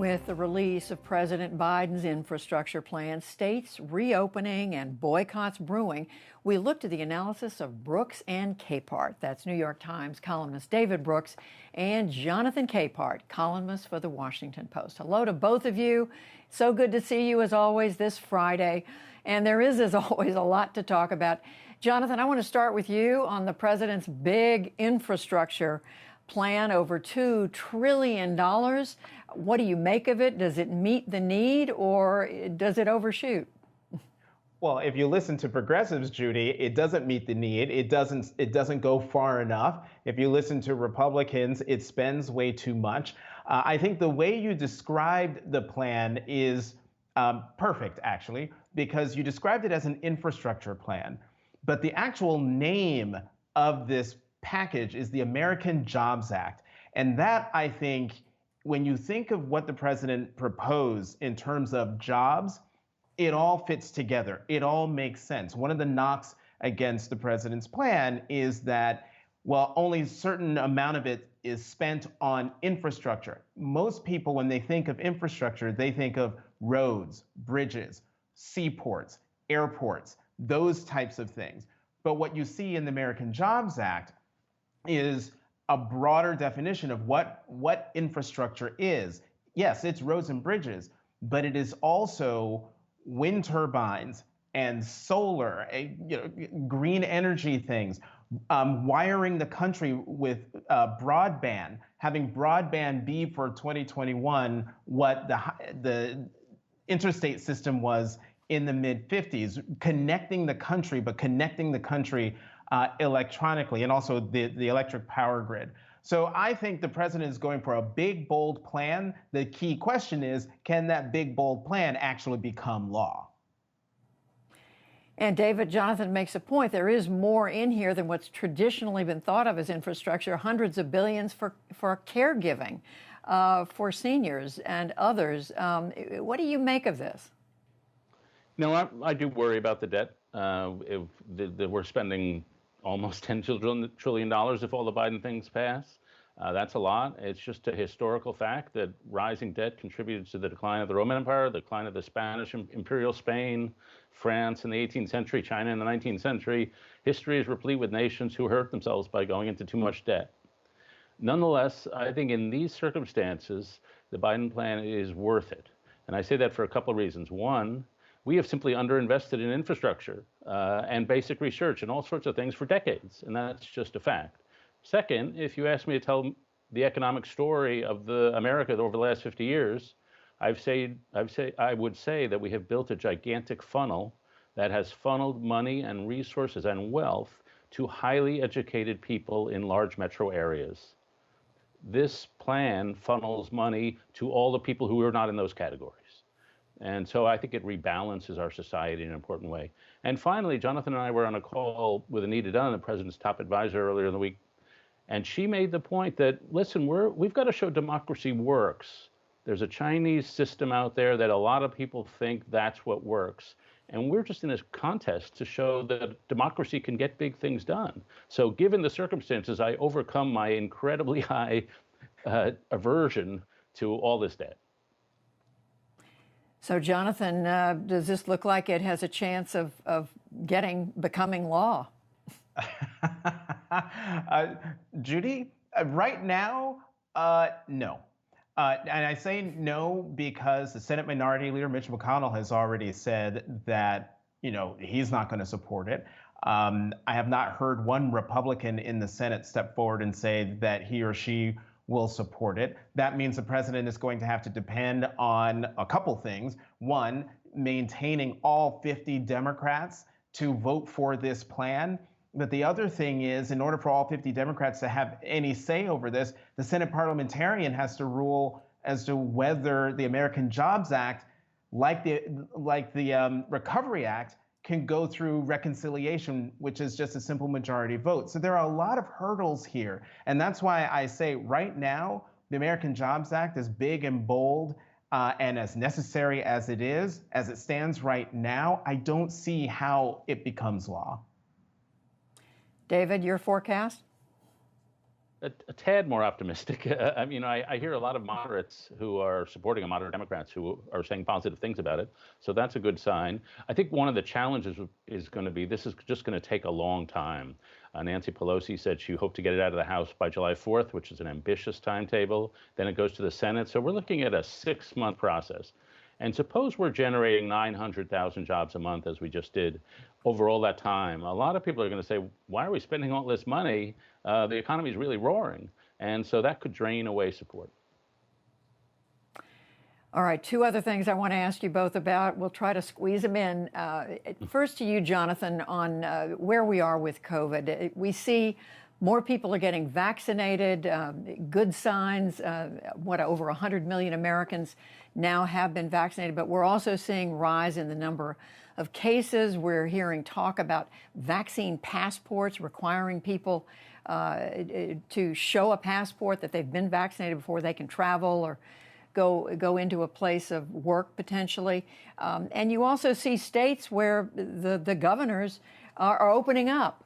With the release of President Biden's infrastructure plan, states reopening and boycotts brewing, we looked at the analysis of Brooks and Capehart. That's New York Times columnist David Brooks and Jonathan Capehart, columnist for the Washington Post. Hello to both of you. So good to see you as always this Friday. And there is, as always, a lot to talk about. Jonathan, I want to start with you on the president's big infrastructure plan, over $2 trillion. What do you make of it? Does it meet the need or does it overshoot? Well, if you listen to progressives, Judy, it doesn't meet the need. It doesn't go far enough. If you listen to Republicans, it spends way too much. I think the way you described the plan is perfect, actually, because you described it as an infrastructure plan. But the actual name of this package is the American Jobs Act. And that, I think, when you think of what the president proposed in terms of jobs, it all fits together. It all makes sense. One of the knocks against the president's plan is that, well, only a certain amount of it is spent on infrastructure. Most people, when they think of infrastructure, they think of roads, bridges, seaports, airports, those types of things. But what you see in the American Jobs Act is a broader definition of what infrastructure is. Yes, it's roads and bridges, but it is also wind turbines and solar, green energy things, wiring the country with broadband, having broadband be for 2021 what the interstate system was in the mid-50s, connecting the country, but connecting the country electronically, and also the electric power grid. So I think the president is going for a big, bold plan. The key question is, can that big, bold plan actually become law? And David, Jonathan makes a point. There is more in here than what's traditionally been thought of as infrastructure, hundreds of billions for caregiving for seniors and others. What do you make of this? No, I do worry about the debt. We're spending almost $10 trillion if all the Biden things pass. That's a lot. It's just a historical fact that rising debt contributed to the decline of the Roman Empire, the decline of the Spanish Imperial Spain, France in the 18th century, China in the 19th century. History is replete with nations who hurt themselves by going into too much debt. Nonetheless, I think in these circumstances, the Biden plan is worth it. And I say that for a couple of reasons. One, we have simply underinvested in infrastructure and basic research and all sorts of things for decades, and that's just a fact. Second, if you ask me to tell the economic story of America over the last 50 years, I would say that we have built a gigantic funnel that has funneled money and resources and wealth to highly educated people in large metro areas. This plan funnels money to all the people who are not in those categories. And so I think it rebalances our society in an important way. And finally, Jonathan and I were on a call with Anita Dunn, the president's top advisor, earlier in the week. And she made the point that, listen, we've got to show democracy works. There's a Chinese system out there that a lot of people think that's what works. And we're just in this contest to show that democracy can get big things done. So given the circumstances, I overcome my incredibly high aversion to all this debt. So, Jonathan, does this look like it has a chance of becoming law? Judy, right now, no. And I say no because the Senate Minority Leader Mitch McConnell has already said that, he's not going to support it. I have not heard one Republican in the Senate step forward and say that he or she will support it. That means the president is going to have to depend on a couple things. One, maintaining all 50 Democrats to vote for this plan. But the other thing is, in order for all 50 Democrats to have any say over this, the Senate parliamentarian has to rule as to whether the American Jobs Act, like the Recovery Act, can go through reconciliation, which is just a simple majority vote. So there are a lot of hurdles here. And that's why I say right now, the American Jobs Act is big and bold and as necessary as it is, as it stands right now, I don't see how it becomes law. David, your forecast? a tad more optimistic. I mean, I hear a lot of moderates who are supporting moderate Democrats who are saying positive things about it. So that's a good sign. I think one of the challenges is going to be this is just going to take a long time. Nancy Pelosi said she hoped to get it out of the House by July 4th, which is an ambitious timetable. Then it goes to the Senate. So we're looking at a 6-month process. And suppose we're generating 900,000 jobs a month, as we just did, over all that time. A lot of people are going to say, why are we spending all this money? The economy is really roaring. And so that could drain away support. All right, two other things I want to ask you both about. We'll try to squeeze them in. First to you, Jonathan, on where we are with COVID. We see more people are getting vaccinated, good signs. Over 100 million Americans now have been vaccinated, but we're also seeing rise in the number of cases. We're hearing talk about vaccine passports requiring people to show a passport that they've been vaccinated before they can travel or go into a place of work potentially. And you also see states where the governors are opening up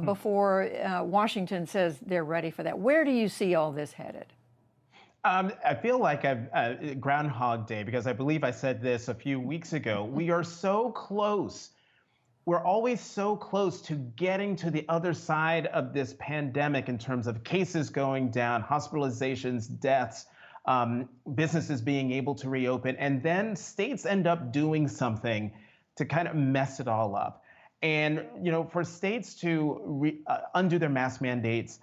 before Washington says they're ready for that. Where do you see all this headed? I feel like I've Groundhog Day, because I believe I said this a few weeks ago. We are so close. We're always so close to getting to the other side of this pandemic in terms of cases going down, hospitalizations, deaths, businesses being able to reopen, and then states end up doing something to kind of mess it all up. And for states to undo their mask mandates,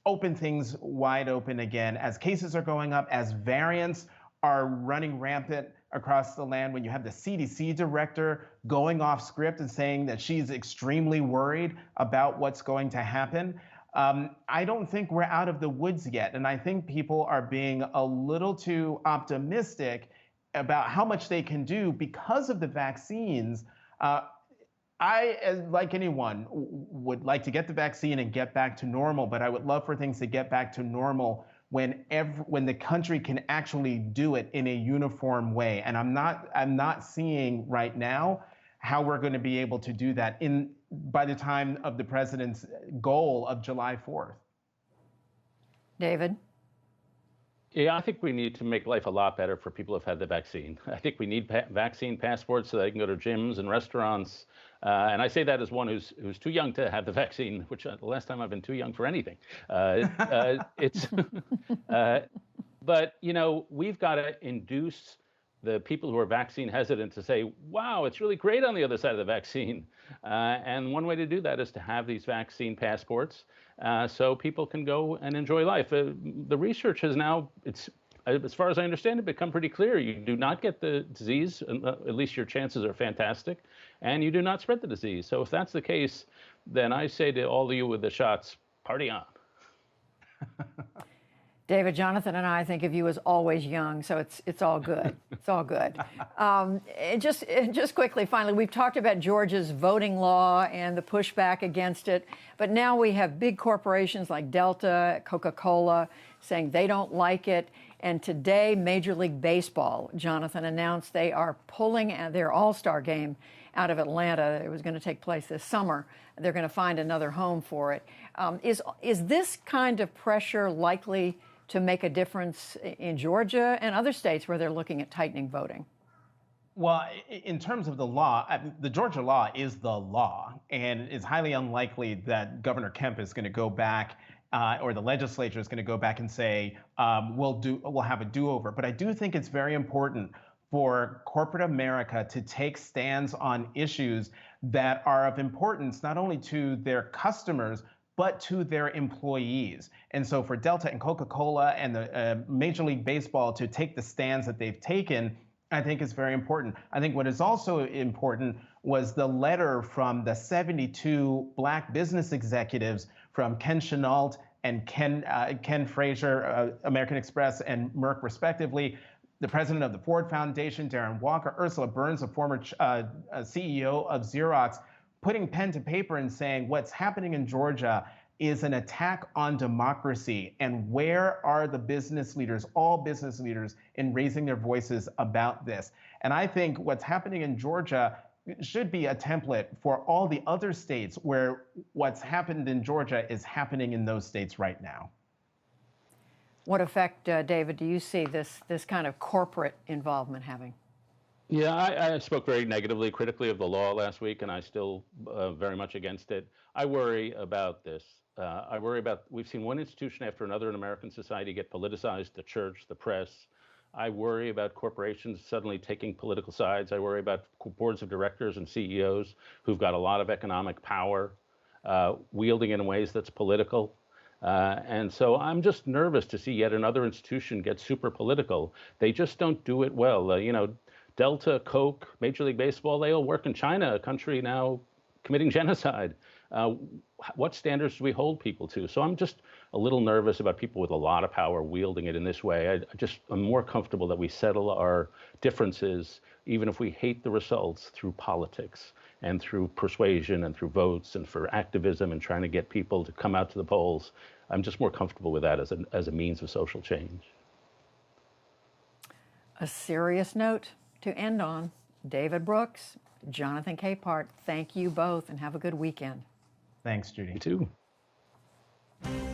open things wide open again as cases are going up, as variants are running rampant across the land, when you have the CDC director going off script and saying that she's extremely worried about what's going to happen. I don't think we're out of the woods yet. And I think people are being a little too optimistic about how much they can do because of the vaccines. I, like anyone, would like to get the vaccine and get back to normal, but I would love for things to get back to normal when the country can actually do it in a uniform way. And I'm not seeing right now how we're going to be able to do that by the time of the president's goal of July 4th. David? Yeah, I think we need to make life a lot better for people who've had the vaccine. I think we need vaccine passports so they can go to gyms and restaurants. And I say that as one who's too young to have the vaccine, which the last time I've been too young for anything. But we've got to induce the people who are vaccine hesitant to say, wow, it's really great on the other side of the vaccine. And one way to do that is to have these vaccine passports so people can go and enjoy life. The research has now, as far as I understand it, become pretty clear. You do not get the disease, at least your chances are fantastic, and you do not spread the disease. So if that's the case, then I say to all of you with the shots, party on. David, Jonathan and I think of you as always young, so it's all good. It's all good. And just quickly, finally, we've talked about Georgia's voting law and the pushback against it, but now we have big corporations like Delta, Coca-Cola, saying they don't like it. And today, Major League Baseball, Jonathan, announced they are pulling their All-Star game out of Atlanta. It was going to take place this summer. They're going to find another home for it. Is this kind of pressure likely to make a difference in Georgia and other states where they're looking at tightening voting? Well, in terms of the law, the Georgia law is the law, and it's highly unlikely that Governor Kemp is going to go back or the legislature is going to go back and say, we'll have a do-over. But I do think it's very important for corporate America to take stands on issues that are of importance not only to their customers, but to their employees. And so for Delta and Coca-Cola and the Major League Baseball to take the stands that they've taken, I think is very important. I think what is also important was the letter from the 72 Black business executives from Ken Chenault and Ken Frazier, American Express and Merck respectively, the president of the Ford Foundation, Darren Walker, Ursula Burns, a former CEO of Xerox, putting pen to paper and saying what's happening in Georgia is an attack on democracy. And where are the business leaders, all business leaders, in raising their voices about this? And I think what's happening in Georgia should be a template for all the other states where what's happened in Georgia is happening in those states right now. What effect, David, do you see this kind of corporate involvement having? Yeah, I spoke very negatively, critically of the law last week, and I still very much against it. I worry about this. I worry about, we've seen one institution after another in American society get politicized, the church, the press. I worry about corporations suddenly taking political sides. I worry about boards of directors and CEOs who've got a lot of economic power, wielding in ways that's political. And so I'm just nervous to see yet another institution get super political. They just don't do it well. Delta, Coke, Major League Baseball, they all work in China, a country now committing genocide. What standards do we hold people to? So I'm just a little nervous about people with a lot of power wielding it in this way. I'm more comfortable that we settle our differences, even if we hate the results, through politics and through persuasion and through votes and for activism and trying to get people to come out to the polls. I'm just more comfortable with that as a means of social change. A serious note to end on. David Brooks, Jonathan Capehart, thank you both and have a good weekend. Thanks, Judy. You too.